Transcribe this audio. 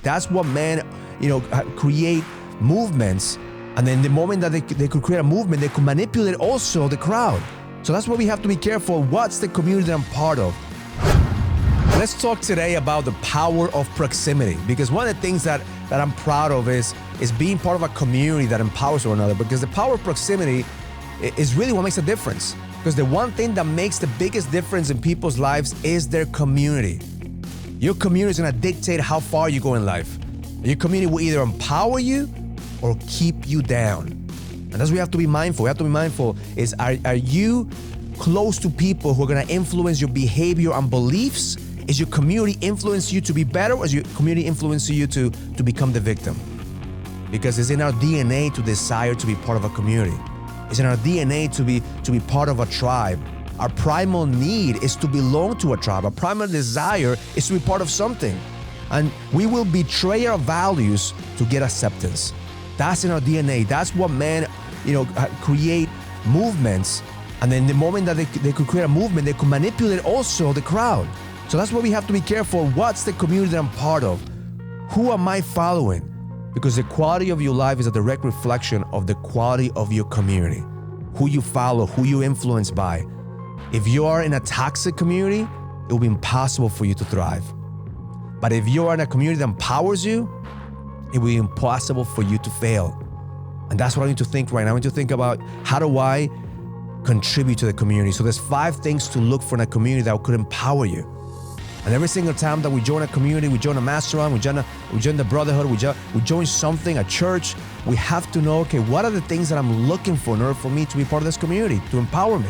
That's what men, create movements. And then the moment that they could create a movement, they could manipulate also the crowd. So that's why we have to be careful. What's the community that I'm part of? Let's talk today about the power of proximity, because one of the things that I'm proud of is being part of a community that empowers one another, because the power of proximity is really what makes a difference. Because the one thing that makes the biggest difference in people's lives is their community. Your community is going to dictate how far you go in life. Your community will either empower you or keep you down. And that's what we have to be mindful. We have to be mindful is, are you close to people who are going to influence your behavior and beliefs? Is your community influence you to be better, or is your community influence you to become the victim? Because it's in our DNA to desire to be part of a community. It's in our DNA to be part of a tribe. Our primal need is to belong to a tribe. Our primal desire is to be part of something. And we will betray our values to get acceptance. That's in our DNA. That's what men, create movements. And then the moment that they could create a movement, they could manipulate also the crowd. So that's why we have to be careful. What's the community that I'm part of? Who am I following? Because the quality of your life is a direct reflection of the quality of your community. Who you follow, who you influenced by. If you are in a toxic community, it will be impossible for you to thrive. But if you are in a community that empowers you, it will be impossible for you to fail. And that's what I need to think right now. I need to think about, how do I contribute to the community? So there's 5 things to look for in a community that could empower you. And every single time that we join a community, we join a mastermind, we join the brotherhood, we join something, a church, we have to know, okay, what are the things that I'm looking for in order for me to be part of this community, to empower me?